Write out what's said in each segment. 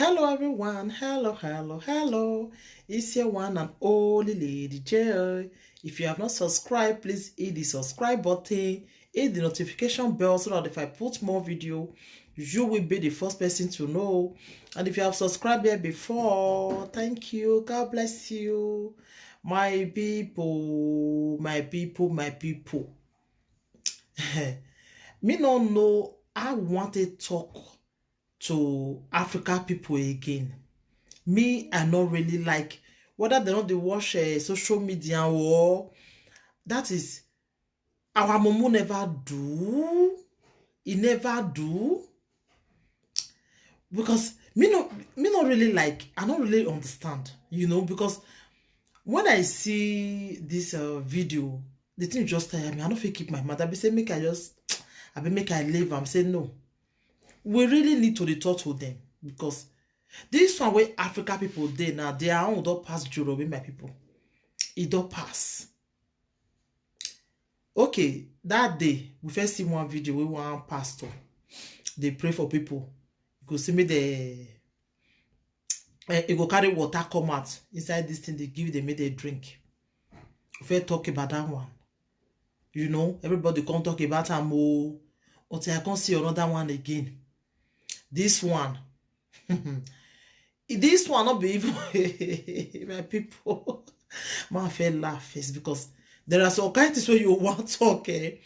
Hello everyone, hello. It's your one and only Lady J. If you have not subscribed, please hit the subscribe button, hit the notification bell so that if I put more video, you will be the first person to know. And if you have subscribed here before, thank you. God bless you. My people. Me no know I want to talk to Africa people again. Me, I not really like whether they not they watch social media or that is our momo never do. He never do because me not really like. I don't really understand, because when I see this video, the thing just tire me. I don't feel keep my mouth. I be say make I be make I leave. I'm saying no. We really need to talk to them because this one where Africa people dey now, they are on don't pass Jorobi, my people. It don't pass. Okay, that day we first see one video where one pastor they pray for people. You go see me the you go carry water come out inside this thing they give them, make they drink. We first talk about that one. Everybody come talk about am until I can't see another one again. This one. This one not be even my people. Man feel laugh is because there are some kind of things where you want to talk. The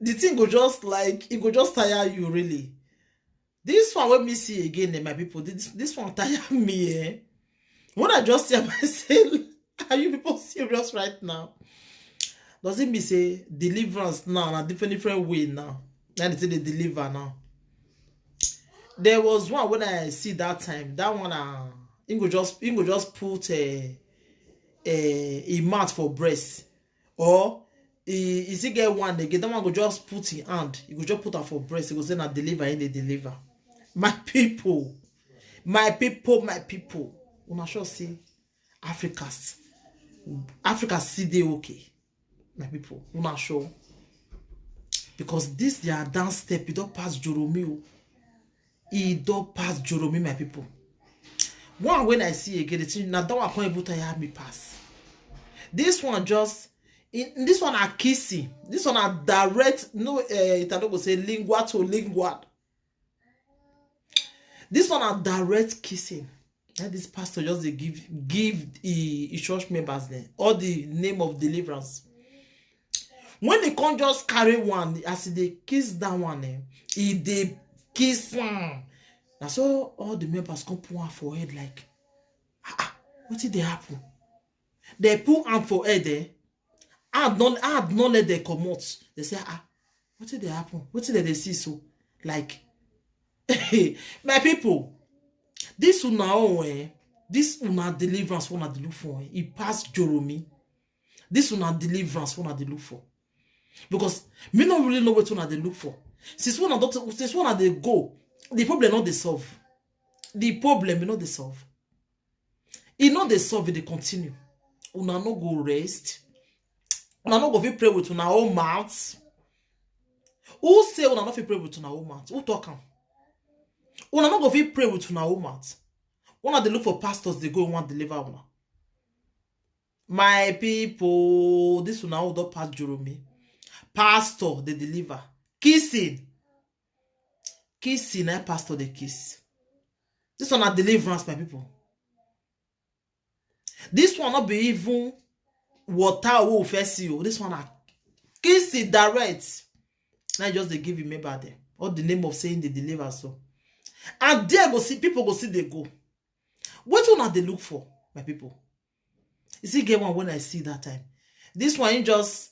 thing go just like it go just tire you really. This one when me see again, my people. This one tire me. When I just see myself, are you people serious right now? Does it mean say deliverance now in a different way now? And they deliver now. There was one when I see that time. That one, he go just put a mat for breast, or he still get one again. That one go just put in hand. He go just put her for breast. He go say na deliver, and they deliver. My people. Una sure see Africa see they okay. My people, una sure because this their dance step it don't pass Joromi. It don't pass Joromi, my people. One when I see again, the thing now that one can't even tire me pass. This one just this one are kissing. This one are direct. No, Italo go say lingua to lingua. This one are direct kissing. And this pastor just they give the church members there all the name of deliverance. When they can't just carry one, as they kiss that one, they kiss one. Now so all the members come put one for head like, what did they happen? They put hand for head there. I have not let them come out. They say, what did they happen? What did they see so? Like, my people, this una deliverance one they look for. It passed Joromi. This una deliverance one they look for. Because me not really know what one they look for. Since one they go, the problem not they solve. The problem not they solve. It not they solve it they continue. Una no go rest. Una no go fit pray with una own mouth. Who say una no fit pray with una own mouth? Who talk am? Una no go fit pray with una own mouth. Una they look for pastors they go and want deliver una. My people, this una all don't pass Joromi. Pastor they deliver. Kissing, pastor they kiss. This one are deliverance, my people. This one not be even water who first you. This one are kissing direct. Now just they give you maybe there. Or the name of saying they deliver so. And there go see people go see they go. What one are they look for, my people? You see, get one when I see that time. This one you just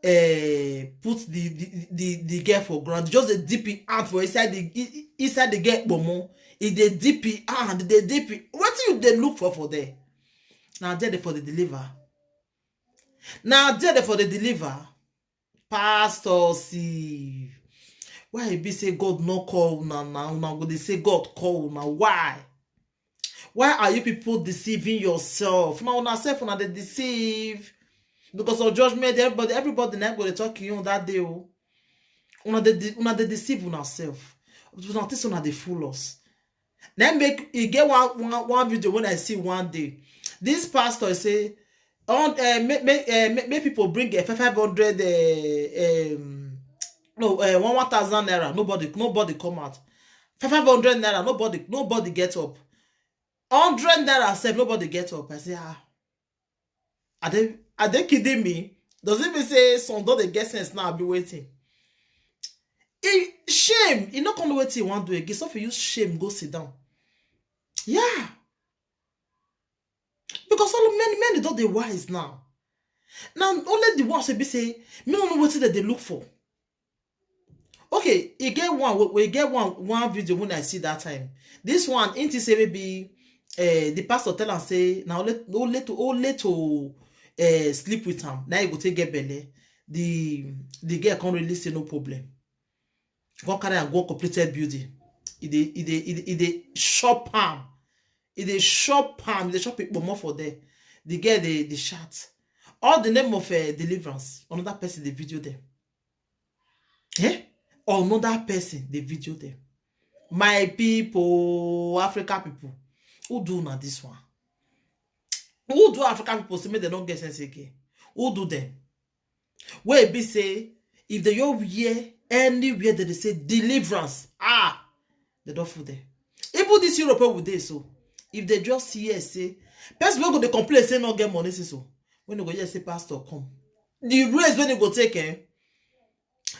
put the girl for ground, just a deep hand for inside the girl bomo. If they deep hand, they deep. What do you they look for there? Now there for the deliver. Now there for the deliver. Pastor see. Why it be say God no call now they say God call now? Why? Why are you people deceiving yourself? Now una self una they deceive. Because of judgment, everybody now go to talk to you on that day. Una they deceive on ourselves. Una think una they fool us. Then make you get one video when I see one day. This pastor say on make people bring 500 no 1,000 naira. Nobody come out. 500 naira. Nobody get up. 100 naira self nobody get up. I say are they kidding me? Does it mean say some don't they get sense now? I'll be waiting. Shame. You not gonna wait till you want to do again. So if you use shame, go sit down. Yeah. Because all many don't they wise now. Now only the ones be say, me don't know what that they look for. Okay, you get one video when I see that time. This one, ain't say maybe the pastor tell and say now let to sleep with him. Now you go take get belly. The girl can't really say no problem. Go carry and go completed building. It shop palm. It shop palm. They shop people more for there. The girl the chat. All the name of deliverance. Another person the video them. Eh? Or another person the video them. My people, Africa people, who do not this one? Who do African people say they don't get sense again? Who do them? Where be say if they don't hear anywhere that they say deliverance, they don't fool there. Even this European would they so if they just hear say person will go they complain say no get money so when they go just say pastor come the race when they go take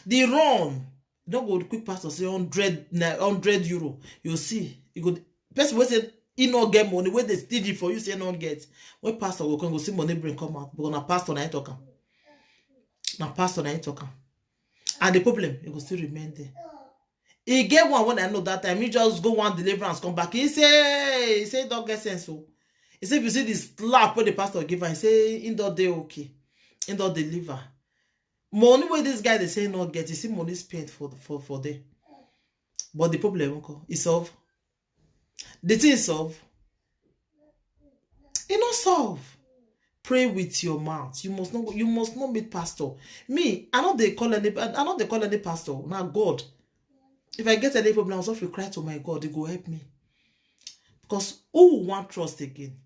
the run don't go quick pastor say 100 euro you see you go person will say he no get money when they steal it for you say no get when pastor will come go see money bring come out but na pastor na talk and the problem it will still remain there. He get one when I know that time. He just go one deliverance, come back. He say don't get sense. So he say if you see this slap where the pastor give her, he say in the day okay, in the deliver. Money where this guy they say not get, you see money spent for them. But the problem is solve. The thing is solve. It not solve. Pray with your mouth. You must not meet pastor. Me, I know they call any pastor. Now God. If I get any problem, I'll also cry to my God. He go help me. Because who want trust again?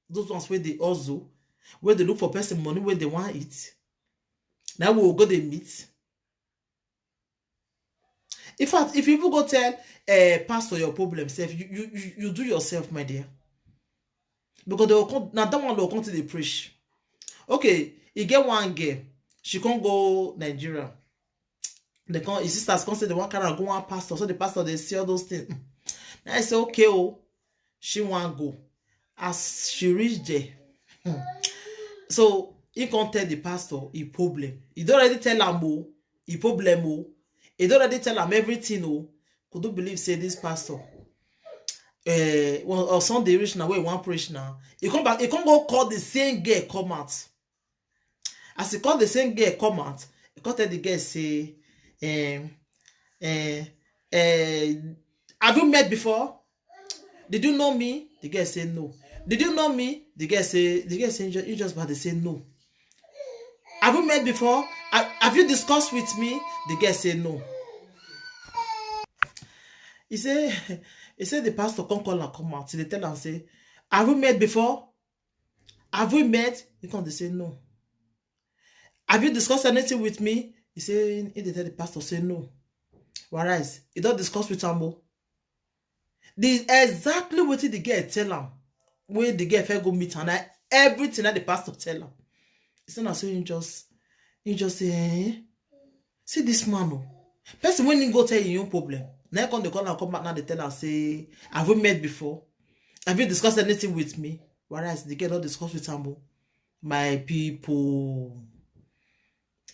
Those ones where they also, where they look for person money, where they want it. Now we will go they meet. In fact, if you go tell pastor your problem, you do yourself, my dear. Because they will come, now that one will come to the preach. Okay, you get one girl, she can't go Nigeria. They come, his sisters come say they want to go one pastor. So the pastor they see all those things. Now I say okay, she want go. As she reach there, so he can't tell the pastor he problem. He don't already tell him he problem. He don't already tell him everything. Could you believe say this pastor? Well, or Sunday reach now where he want preach now. He come back. He can't go call the same girl come out. As he call the same girl come out, he can't tell the girl say. Have you met before? Did you know me? The girl say no. Did you know me? The girl say you just about to say no. Have you met before? Have you discussed with me? The girl say no. He say the pastor come call and come out. They tell and say, have you met before? Have we met? He come they say no. Have you discussed anything with me? He say, he tell the pastor say no. Whereas, he don't discuss with him. The exactly what the girl tell him. When the girl first go meet her, everything that the pastor tell him. It's not so you just say, see this man. Person when he go tell you your problem. Now come they call and come back now they tell her say, have we met before? Have you discussed anything with me? Whereas the girl don't discuss with him. My people.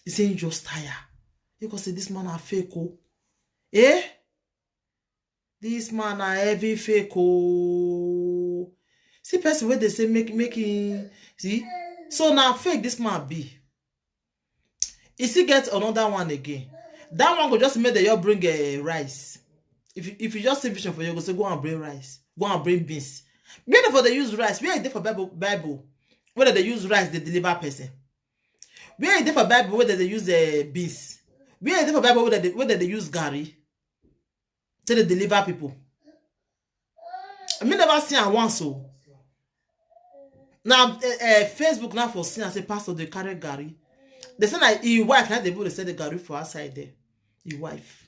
He say just tired. You can say this man a fake. Eh? This man a heavy fake. See person where they say making see. So now fake this man be. He still get another one again. That one go just make the you bring rice. If you just see vision for you, go say go and bring rice. Go and bring beans. Where for they use rice? Where is there for Bible? Whether they use rice, they deliver person. Where is there for Bible whether they use beans? Where is there for Bible whether they use gari? So they deliver people. Me never see am once o. Now Facebook now for seeing as a pastor dey carry garri. They say na his wife na dey go dey sell the garri for outside there. His wife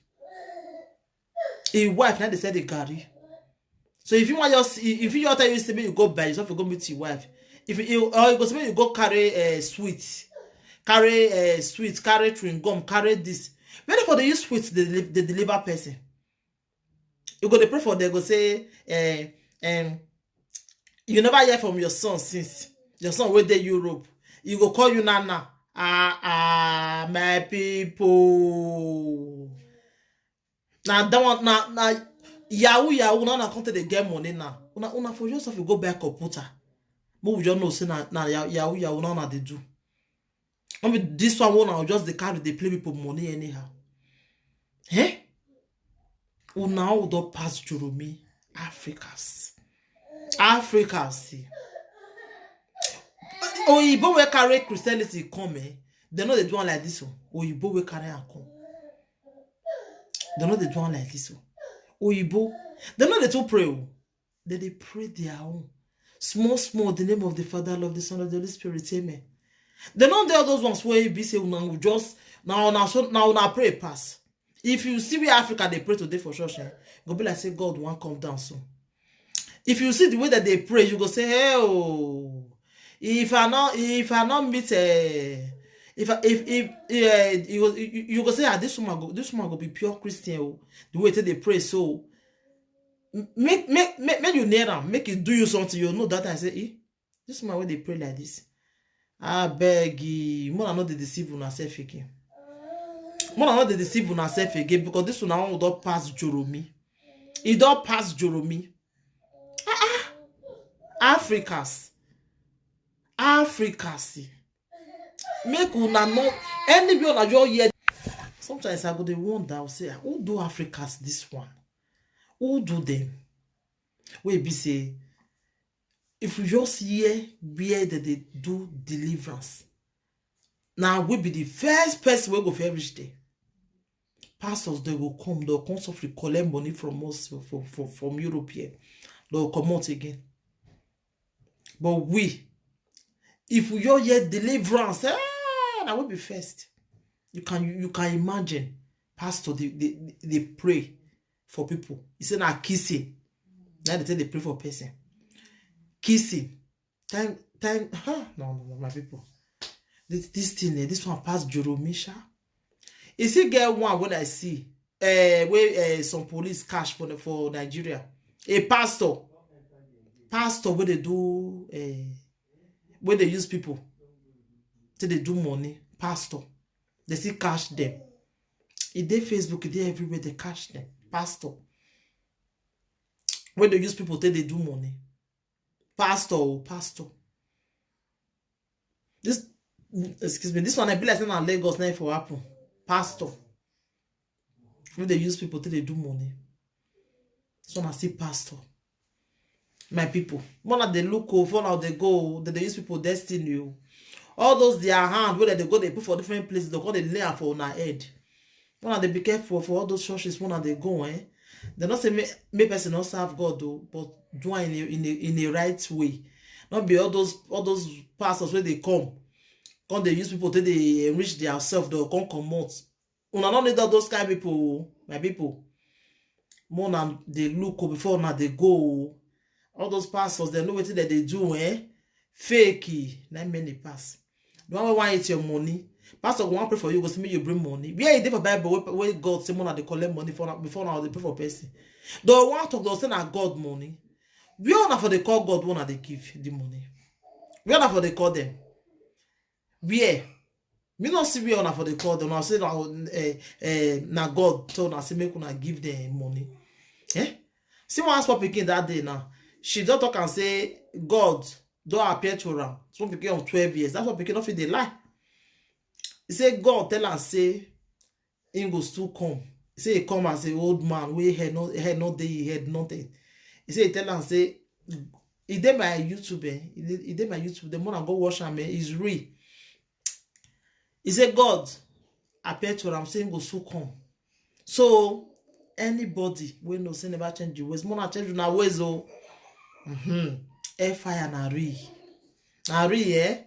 na dey sell the garri. So if you want just tell you say make you go buy yourself, you go meet your wife. If you or you go say make you go carry sweet, carry chewing gum, carry this. Where for the use sweet the deliver person. You go dey pray for them, go say you never hear from your son since your son wey dey Europe. You go call you Nana. My people. Now that one na Yahoo now come to the get money now. Una for yourself you go buy computer. But we just know say na Yahoo now they do. Maybe this one now just the carry they play people money anyhow. Eh? Una would not pass Jeremy Africans. See. Oyibo we carry Christianity come, they know they do one like this one. Oyibo we carry and come. They know they do one like this one. Oyibo, they know they too pray. They pray their own. Small, the name of the Father, of the Son, of the Holy Spirit, amen. They know they are those ones where you be say just now pray pass. If you see where Africa they pray today for church, go be like say God won't come down soon. If you see the way that they pray, you go say, hey, oh, if I not meet you go say this woman go be pure Christian. The way they pray, so make you near them, make it do you something. You know that I say, this woman when they pray like this. I beg you, more not the deceive on herself again. More not the deceive on herself again because this one now don't pass Jeremy. It don't pass Jeremy. Africans. Make una know anybody on your year. Sometimes I go the wonder, I'll say, who do Africans this one? Who do them? We be say, if we just hear where they do deliverance, now we be the first person we go for every day. Pastors they will come, they'll constantly collect money from us from Europe here. They'll come out again. But if we all hear deliverance, that will be first. You can imagine, pastor they pray for people. He said now kissing. Now they say they pray for person. Kissing. Time. No, my people. This thing, this one pass Jeremy. You see, get one when I see where some police cash for Nigeria. A pastor where they do where they use people till they do money. Pastor, they see cash them. If they Facebook, if they everywhere they cash them. Pastor, where they use people till they do money. Pastor. This one I be like saying Lagos now for happen. Pastor, where they use people till they do money. So I see pastor. My people, one of they look over, now they go, they use people destiny. All those their hand where they go, they put for different places, they go they lay for our head. One of they be careful for all those churches, one of they go, They not say make person not serve God though, but do it in a right way. Not be all those pastors where they come they use people till they enrich themselves, they'll come out. Una not need all those kind of people, my people. More than they look before now they go. All those pastors, they know what that they do, Fakey. Not many pass. The one want eat your money. Pastor go want pray for you, go see me you bring money. Where is the Bible where God say money they collect money before now they pray for person. They want to talk, they say na God money. We are not for they call God one they give the money. We are not for they call them. Where? Me not see we are not for they call them. I say na God told us say make una give them money. See one small pikin that day now. She don't talk and say God don't appear to her. Small pikin of 12 years. That's what pikin of they lie. He say God tell her say he go still come. He say he come as an old man we had no day, he had nothing. He say he tell her say he did my YouTube. He did my YouTube. The more I go watch him, is real. He say God appear to her. I'm saying go still come. So anybody we know say never change the ways. More change na ways oh. Air fire na real. Na real, eh?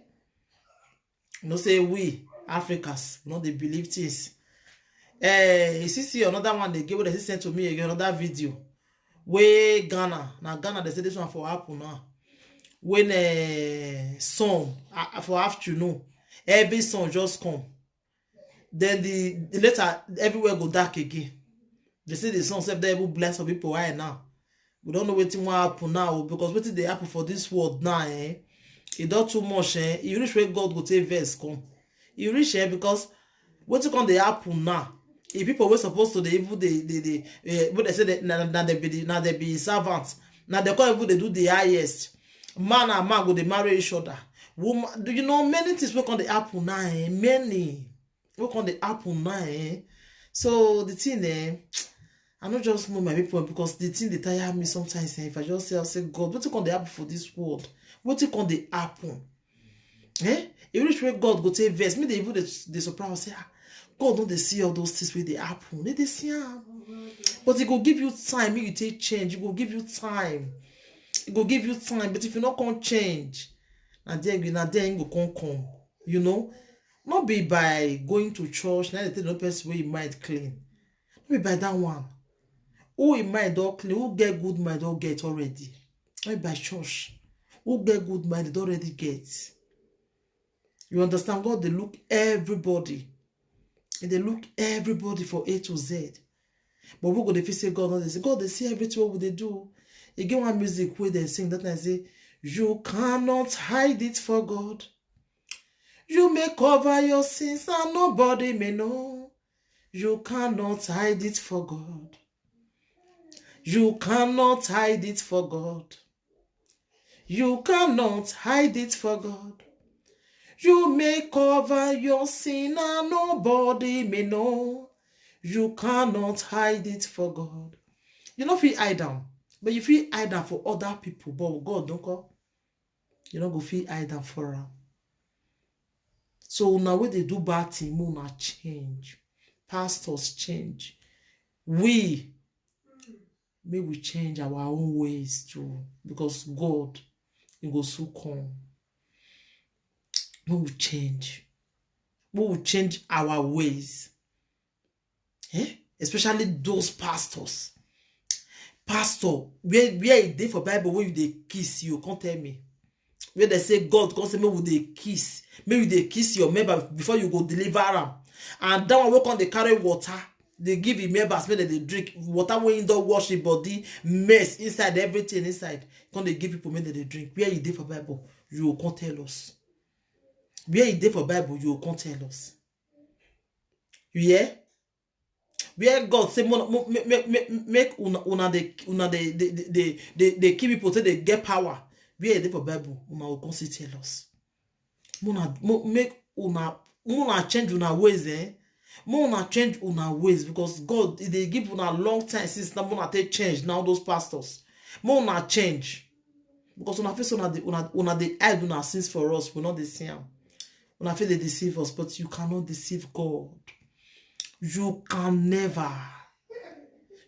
No say we Africans no dey believe things. You see another one they give what they sent to me again, another video. Where Ghana, now Ghana they say this one for happen now. When sun for afternoon, every sun just come. Then the later everywhere go dark again. They say the sun self they will bless some people right now. We don't know wetin wan happen now because wetin dey happen for this world now, eh? E don too much, eh? E reach where God go take vex come. E reach because wetin come dey happen now. If people wey supposed to dey even dey what they say na they be servants. Now they can't even dey do the highest. Man and man go dey marry each other. Woman, do you know many things wey come dey happen now, eh? Many wey come dey happen now, eh? So the thing, eh? I no just know my people because the thing dey tire me sometimes. If I just say God, wetin come dey happen for this world? Wetin come dey happen? Eh? E reach where God go take vex. Me dey even dey surprise say, God no dey see all those things wey dey happen. They dey see am, but e go give you time. Make you take change. E go give you time. E go give you time. But if you no come change, na there you go come. You know, not be by going to church. Now they tell no person wey mind clean. No be by that one. Who in mind don clean, who get good mind don get already. Not by church. Who get good mind don already get. You understand? God dey look everybody. And they look everybody for A to Z. But we go dey feel say God no dey see. God dey see everything what they do. You get one music where they sing that I say, you cannot hide it for God. You may cover your sins and nobody may know. You cannot hide it for God. You cannot hide it for God. You cannot hide it for God. You may cover your sin and nobody may know. You cannot hide it for God. You no fit hide them, but you fit hide them for other people. But God don't come. You no go fit hide them for them. So now when they do bad thing, una change. Pastors change. May we change our own ways too, because God, He go soon come. We will change. We will change our ways. Especially those pastors. Pastor, where e dey for Bible when you dey kiss, you can't tell me. Where they say God can't say me with the kiss. Maybe they kiss your member before you go deliver them. And that one wey come dey carry water. They give him members make they drink water when you don't wash the body, mess inside everything inside. Come they give people make they drink. Where you dey for Bible, you can't tell us. Where you dey for Bible, you can't tell us. You hear? Where God say make una the keep people say they get power. Where you dey for Bible, una will come tell us. Make una change una ways, eh? Una change una ways because God they give una long time since now una take change now those pastors. Una change because una face una the hide una sins for us. We not the same. Una feel they deceive us, but you cannot deceive God. You can never.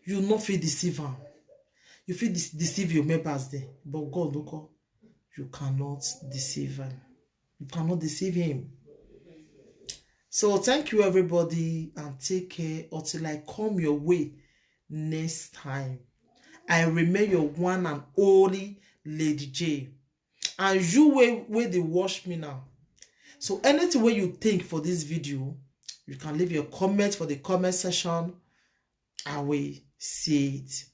You not feel deceive him. You feel deceive your members there, but God don't call. You cannot deceive him. You cannot deceive him. So thank you everybody and take care until I come your way next time. I remain your one and only Lady J. And you where they watch me now. So anything where you think for this video, you can leave your comment for the comment section. I will see it.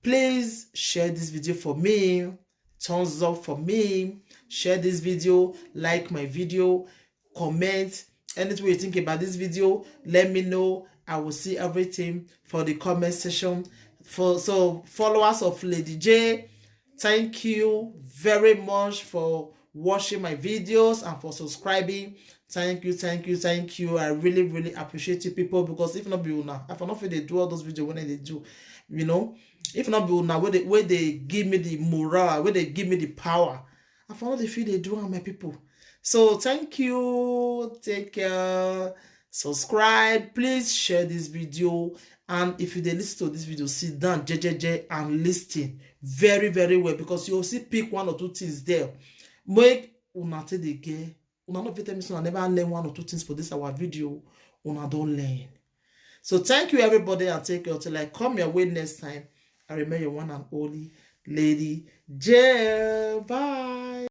Please share this video for me. Thumbs up for me. Share this video. Like my video. Comment. Anything you think about this video, let me know. I will see everything for the comment section. So followers of Lady J, thank you very much for watching my videos and for subscribing. Thank you. I really appreciate you people, because if not be una, if I not feel they do all those videos when they do, you know, if not be una where they give me the morale, where they give me the power, I found the feel they do on my people. So thank you. Take care. Subscribe. Please share this video. And if you listen to this video, sit down, JJJ, and listen very very well, because you see pick one or two things there. Make una take dey get, una no fit tell me say una never learn one or two things for this our video. Una don learn. So thank you everybody, and take care till I come your way next time. I remain your one and only Lady J. Bye.